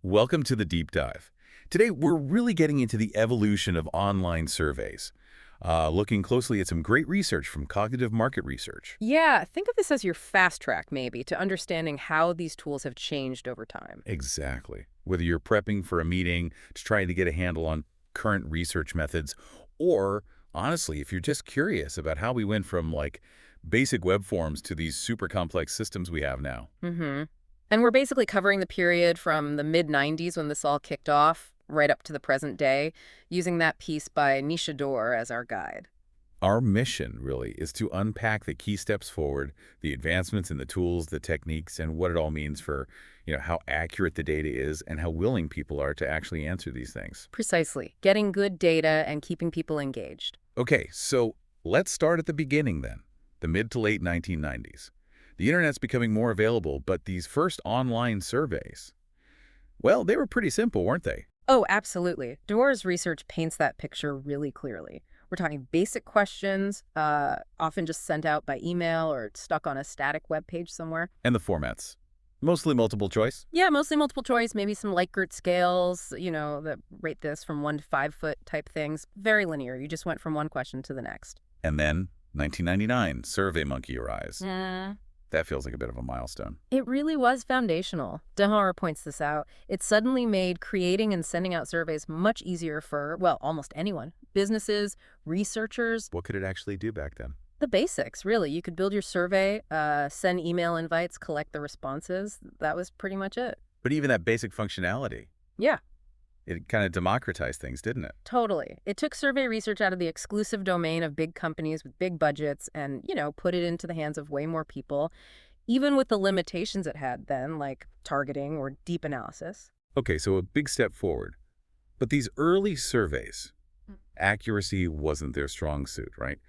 Welcome to the deep dive. Today, we're really getting into the evolution of online surveys, looking closely at some great research from cognitive market research. Yeah, think of this as your fast track, maybe, to understanding how these tools have changed over time. Exactly. Whether you're prepping for a meeting, just trying to get a handle on current research methods, or honestly, if you're just curious about how we went from basic web forms to these super complex systems we have now. Mm-hmm. And we're basically covering the period from the mid-90s when this all kicked off, right up to the present day, using that piece by Nishidor as our guide. Our mission, really, is to unpack the key steps forward, the advancements in the tools, the techniques, and what it all means for, how accurate the data is and how willing people are to actually answer these things. Precisely. Getting good data and keeping people engaged. Okay, so let's start at the beginning then, the mid to late 1990s. The internet's becoming more available, but these first online surveys, well, they were pretty simple, weren't they? Oh, absolutely. Doer's research paints that picture really clearly. We're talking basic questions, often just sent out by email or stuck on a static web page somewhere. And the formats, mostly multiple choice. Yeah, mostly multiple choice, maybe some Likert scales, that rate this from 1 to 5 foot type things. Very linear. You just went from one question to the next. And then, 1999, SurveyMonkey arrives. Mm. That feels like a bit of a milestone. It really was foundational. Dehar points this out. It suddenly made creating and sending out surveys much easier for, well, almost anyone. Businesses, researchers, What could it actually do back then? the basics, really. You could build your survey, send email invites, collect the responses. That was pretty much it. But even that basic functionality, Yeah. it kind of democratized things, didn't it? Totally. It took survey research out of the exclusive domain of big companies with big budgets and, put it into the hands of way more people, even with the limitations it had then, like targeting or deep analysis. Okay, so a big step forward. But these early surveys, accuracy wasn't their strong suit, right?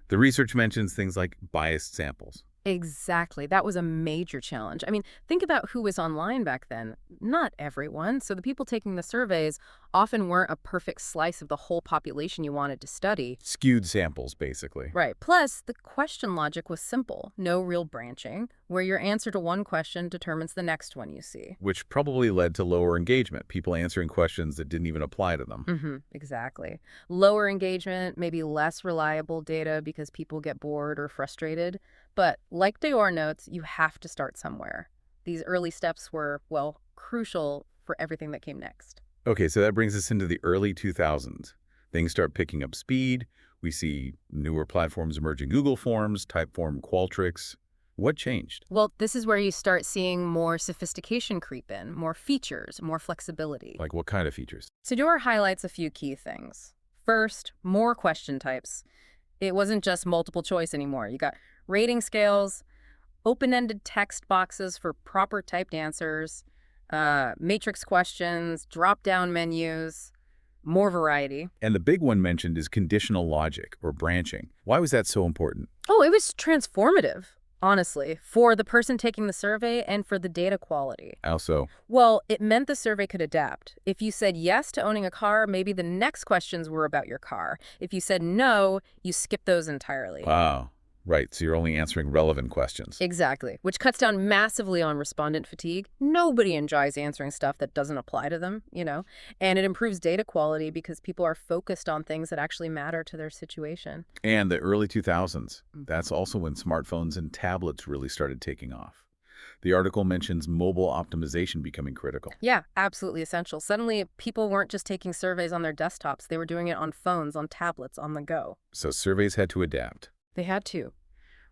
The research mentions things like biased samples. Exactly. That was a major challenge. I mean, think about who was online back then. Not everyone. So the people taking the surveys often weren't a perfect slice of the whole population you wanted to study. Skewed samples, basically. Right. Plus, the question logic was simple. No real branching, where your answer to one question determines the next one you see. Which probably led to lower engagement, people answering questions that didn't even apply to them. Exactly. Lower engagement, maybe less reliable data because people get bored or frustrated. But like Dior notes, you have to start somewhere. These early steps were, well, crucial for everything that came next. Okay, so that brings us into the early 2000s. Things start picking up speed. We see newer platforms emerging, Google Forms, Typeform, Qualtrics. What changed? Well, this is where you start seeing more sophistication creep in, more features, more flexibility. Like what kind of features? So Dior highlights a few key things. First, more question types. It wasn't just multiple choice anymore. You got rating scales, open-ended text boxes for proper typed answers, matrix questions, drop-down menus, more variety. And the big one mentioned is conditional logic or branching. Why was that so important? Oh, it was transformative, honestly, for the person taking the survey and for the data quality. Also, Well, it meant the survey could adapt. If you said yes to owning a car, maybe the next questions were about your car. If you said no, you skip those entirely. wow. Right, so you're only answering relevant questions. Exactly, which cuts down massively on respondent fatigue. Nobody enjoys answering stuff that doesn't apply to them, and it improves data quality because people are focused on things that actually matter to their situation. And the early 2000s, that's also when smartphones and tablets really started taking off. The article mentions mobile optimization becoming critical. Yeah, absolutely essential. Suddenly, people weren't just taking surveys on their desktops. They were doing it on phones, on tablets, on the go. So surveys had to adapt. They had to.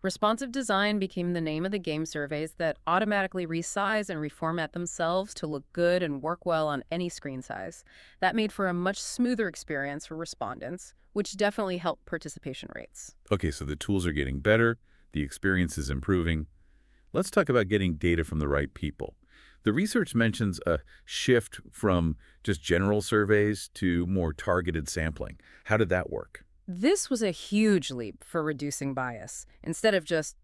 Responsive design became the name of the game surveys that automatically resize and reformat themselves to look good and work well on any screen size. That made for a much smoother experience for respondents, which definitely helped participation rates. Okay, so the tools are getting better, the experience is improving. Let's talk about getting data from the right people. The research mentions a shift from just general surveys to more targeted sampling. How did that work? This was a huge leap for reducing bias. Instead of just,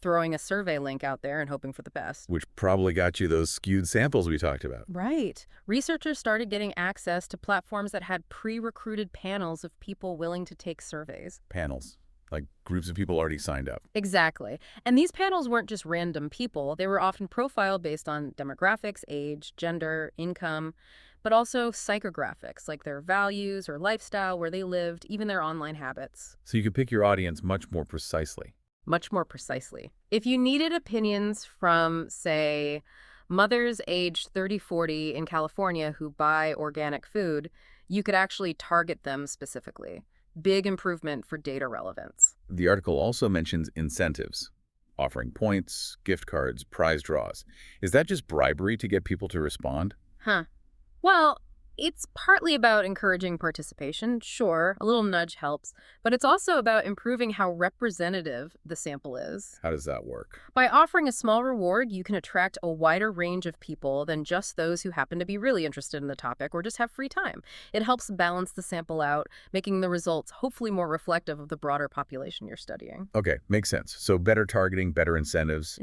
throwing a survey link out there and hoping for the best. Which probably got you those skewed samples we talked about. Right. Researchers started getting access to platforms that had pre-recruited panels of people willing to take surveys. Panels. like groups of people already signed up. Exactly. And these panels weren't just random people. They were often profiled based on demographics, age, gender, income, but also psychographics, like their values or lifestyle, where they lived, even their online habits. So you could pick your audience much more precisely. Much more precisely. If you needed opinions from, say, mothers aged 30-40 in California who buy organic food, you could actually target them specifically. Big improvement for data relevance. The article also mentions incentives, offering points, gift cards, prize draws. Is that just bribery to get people to respond? Huh. Well, it's partly about encouraging participation, sure, a little nudge helps, but it's also about improving how representative the sample is. How does that work? By offering a small reward, you can attract a wider range of people than just those who happen to be really interested in the topic or just have free time. It helps balance the sample out, making the results hopefully more reflective of the broader population you're studying. Okay, makes sense. So better targeting, better incentives.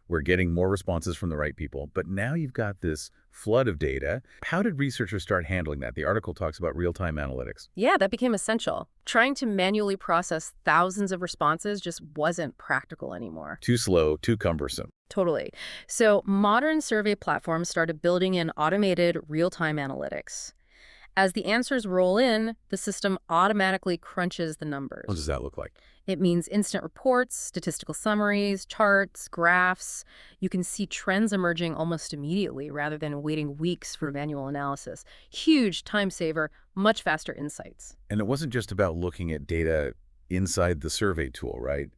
We're getting more responses from the right people. But now you've got this flood of data. How did researchers start handling that? The article talks about real-time analytics. Yeah, that became essential. Trying to manually process thousands of responses just wasn't practical anymore. Too slow, too cumbersome. Totally. So modern survey platforms started building in automated real-time analytics. As the answers roll in, the system automatically crunches the numbers. What does that look like? It means instant reports, statistical summaries, charts, graphs. You can see trends emerging almost immediately rather than waiting weeks for manual analysis. Huge time saver, much faster insights. And it wasn't just about looking at data inside the survey tool, right?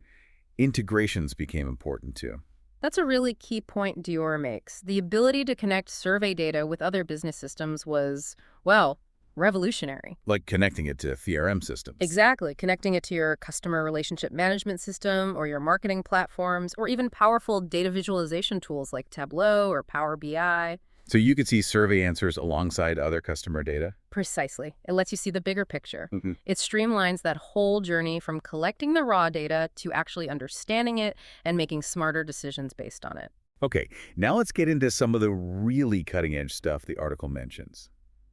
Integrations became important too. That's a really key point Dior makes. The ability to connect survey data with other business systems was, well, revolutionary. Like connecting it to CRM systems. Exactly. Connecting it to your customer relationship management system or your marketing platforms or even powerful data visualization tools like Tableau or Power BI. So you could see survey answers alongside other customer data? Precisely. It lets you see the bigger picture. Mm-hmm. It streamlines that whole journey from collecting the raw data to actually understanding it and making smarter decisions based on it. Okay, now let's get into some of the really cutting-edge stuff the article mentions.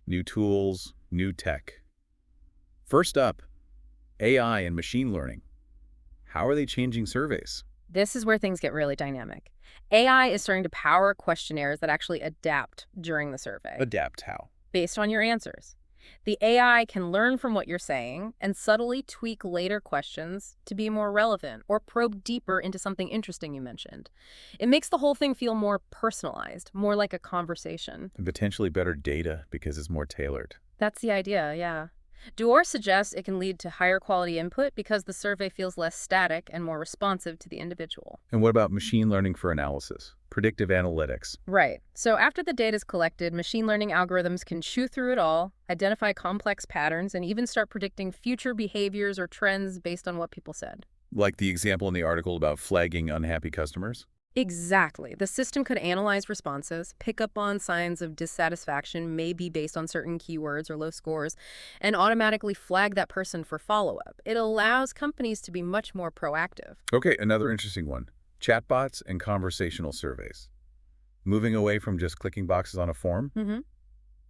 New tools, new tech. First up, AI and machine learning. How are they changing surveys? This is where things get really dynamic. AI is starting to power questionnaires that actually adapt during the survey Adapt how? based on your answers. The AI can learn from what you're saying and subtly tweak later questions to be more relevant or probe deeper into something interesting you mentioned. It makes the whole thing feel more personalized, more like a conversation. And potentially better data because it's more tailored. That's the idea, yeah. Duor suggests it can lead to higher quality input because the survey feels less static and more responsive to the individual. And what about machine learning for analysis? Predictive analytics. Right. So after the data is collected, machine learning algorithms can chew through it all, identify complex patterns, and even start predicting future behaviors or trends based on what people said. Like the example in the article about flagging unhappy customers? Exactly. The system could analyze responses, pick up on signs of dissatisfaction, maybe based on certain keywords or low scores, and automatically flag that person for follow-up. It allows companies to be much more proactive. Okay, another interesting one. Chatbots and conversational surveys. Moving away from just clicking boxes on a form?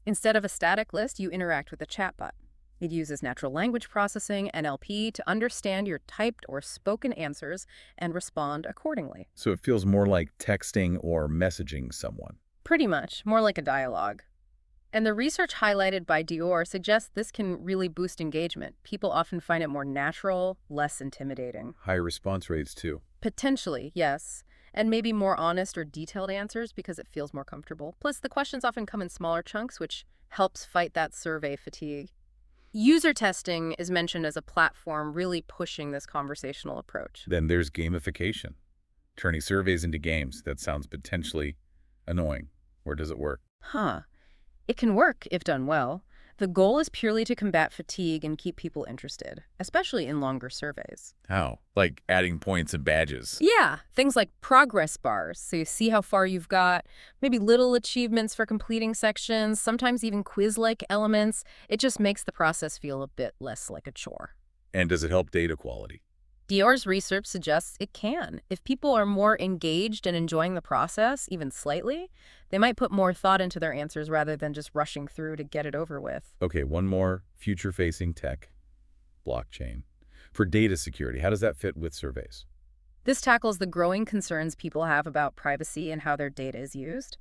Instead of a static list, you interact with a chatbot. It uses natural language processing, NLP, to understand your typed or spoken answers and respond accordingly. So it feels more like texting or messaging someone. Pretty much, more like a dialogue. And the research highlighted by Dior suggests this can really boost engagement. People often find it more natural, less intimidating. Higher response rates too. Potentially, yes. And maybe more honest or detailed answers because it feels more comfortable. Plus, the questions often come in smaller chunks, which helps fight that survey fatigue. UserTesting is mentioned as a platform really pushing this conversational approach. Then there's gamification. Turning surveys into games. That sounds potentially annoying. Where does it work? It can work if done well. The goal is purely to combat fatigue and keep people interested, especially in longer surveys. How? Like adding points and badges. Yeah, things like progress bars, so you see how far you've got, maybe little achievements for completing sections, sometimes even quiz-like elements. It just makes the process feel a bit less like a chore. And does it help data quality? Dior's research suggests it can. If people are more engaged and enjoying the process, even slightly, they might put more thought into their answers rather than just rushing through to get it over with. Okay, one more future-facing tech. Blockchain. For data security, how does that fit with surveys? This tackles the growing concerns people have about privacy and how their data is used.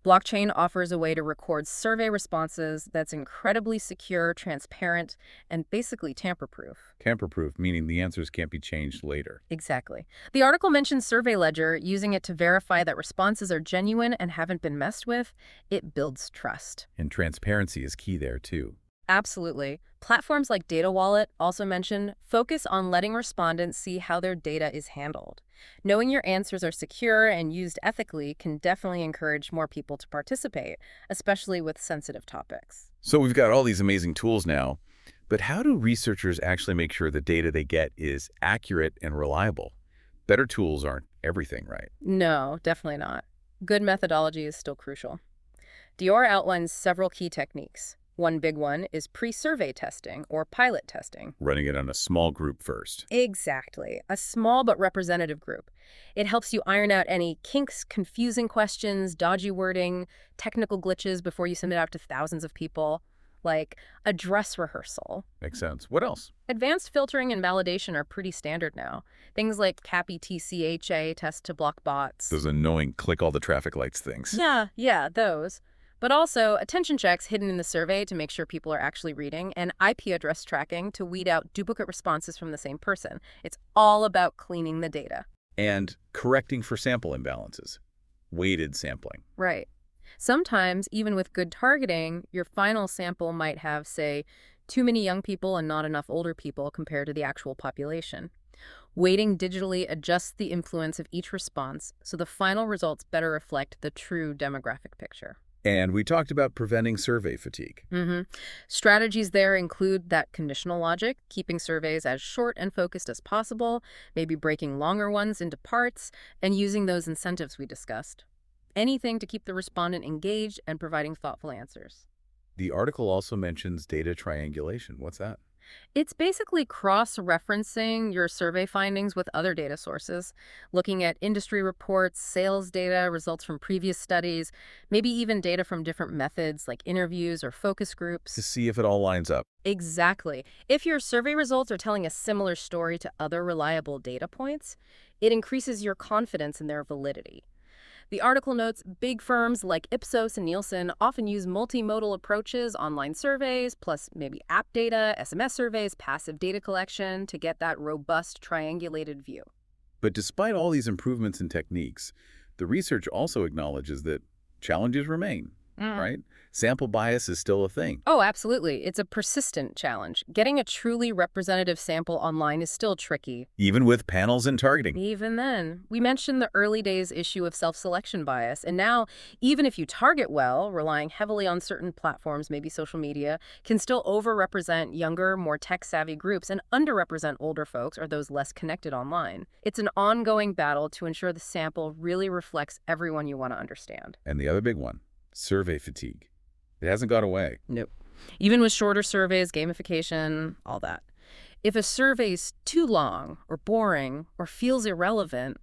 Blockchain offers a way to record survey responses that's incredibly secure, transparent, and basically tamper-proof. Tamper-proof, meaning the answers can't be changed later. Exactly. The article mentions Survey Ledger, using it to verify that responses are genuine and haven't been messed with. It builds trust. And transparency is key there, too. Absolutely. Platforms like Data Wallet, also mentioned, focus on letting respondents see how their data is handled. Knowing your answers are secure and used ethically can definitely encourage more people to participate, especially with sensitive topics. So we've got all these amazing tools now, but how do researchers actually make sure the data they get is accurate and reliable? Better tools aren't everything, right? No, definitely not. Good methodology is still crucial. Dior outlines several key techniques. One big one is pre-survey testing or pilot testing. Running it on a small group first. Exactly. A small but representative group. It helps you iron out any kinks, confusing questions, dodgy wording, technical glitches before you send it out to thousands of people, like a dress rehearsal. Makes sense. What else? Advanced filtering and validation are pretty standard now. Things like CAPI TCHA test to block bots. Those annoying click all the traffic lights things. Yeah, those. But also attention checks hidden in the survey to make sure people are actually reading, and IP address tracking to weed out duplicate responses from the same person. It's all about cleaning the data. And correcting for sample imbalances. Weighted sampling. Right. Sometimes, even with good targeting, your final sample might have, say, too many young people and not enough older people compared to the actual population. Weighting digitally adjusts the influence of each response so the final results better reflect the true demographic picture. And we talked about preventing survey fatigue. Strategies there include that conditional logic, keeping surveys as short and focused as possible, maybe breaking longer ones into parts, and using those incentives we discussed. Anything to keep the respondent engaged and providing thoughtful answers. The article also mentions data triangulation. What's that? It's basically cross-referencing your survey findings with other data sources, looking at industry reports, sales data, results from previous studies, maybe even data from different methods like interviews or focus groups. To see if it all lines up. Exactly. If your survey results are telling a similar story to other reliable data points, it increases your confidence in their validity. The article notes big firms like Ipsos and Nielsen often use multimodal approaches, online surveys, plus maybe app data, SMS surveys, passive data collection to get that robust triangulated view. But despite all these improvements in techniques, the research also acknowledges that challenges remain, right? Sample bias is still a thing. Oh, absolutely. It's a persistent challenge. Getting a truly representative sample online is still tricky. Even with panels and targeting. Even then, we mentioned the early days issue of self-selection bias, and now, even if you target well, relying heavily on certain platforms, maybe social media, can still overrepresent younger, more tech-savvy groups and underrepresent older folks or those less connected online. It's an ongoing battle to ensure the sample really reflects everyone you want to understand. And the other big one, survey fatigue. It hasn't gone away. Nope. Even with shorter surveys, gamification, all that. If a survey's too long or boring or feels irrelevant,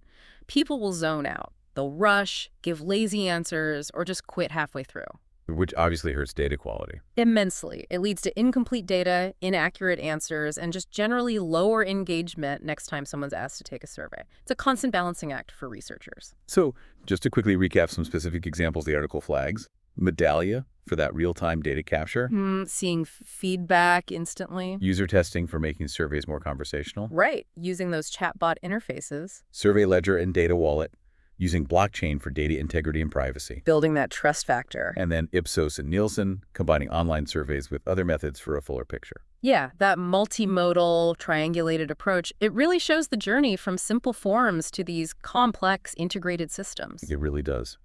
people will zone out. They'll rush, give lazy answers, or just quit halfway through. Which obviously hurts data quality. Immensely. It leads to incomplete data, inaccurate answers, and just generally lower engagement next time someone's asked to take a survey. It's a constant balancing act for researchers. So just to quickly recap some specific examples the article flags. Medallia for that real-time data capture. Seeing feedback instantly. UserTesting for making surveys more conversational. Right. Using those chatbot interfaces. Survey Ledger and Data Wallet, using blockchain for data integrity and privacy. Building that trust factor. And then Ipsos and Nielsen, combining online surveys with other methods for a fuller picture. Yeah, that multimodal, triangulated approach, it really shows the journey from simple forms to these complex integrated systems. It really does.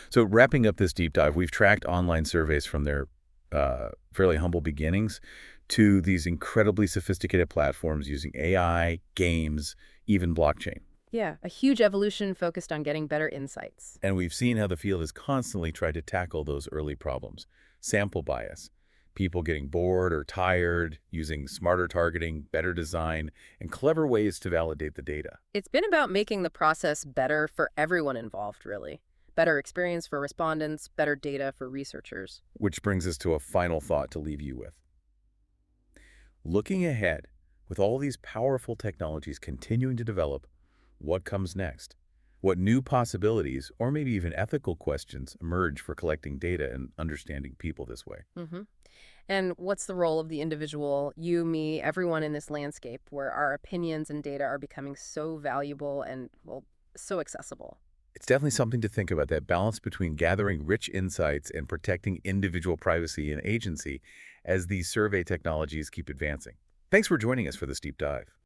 So wrapping up this deep dive, we've tracked online surveys from their fairly humble beginnings to these incredibly sophisticated platforms using AI, games, even blockchain. Yeah, a huge evolution focused on getting better insights. And we've seen how the field has constantly tried to tackle those early problems. Sample bias, people getting bored or tired, using smarter targeting, better design, and clever ways to validate the data. It's been about making the process better for everyone involved, really. Better experience for respondents, better data for researchers. Which brings us to a final thought to leave you with. Looking ahead, With all these powerful technologies continuing to develop, what comes next? What new possibilities, or maybe even ethical questions, emerge for collecting data and understanding people this way? Hmm. And what's the role of the individual, you, me, everyone in this landscape where our opinions and data are becoming so valuable and, well, so accessible? It's definitely something to think about, that balance between gathering rich insights and protecting individual privacy and agency as these survey technologies keep advancing. Thanks for joining us for this deep dive.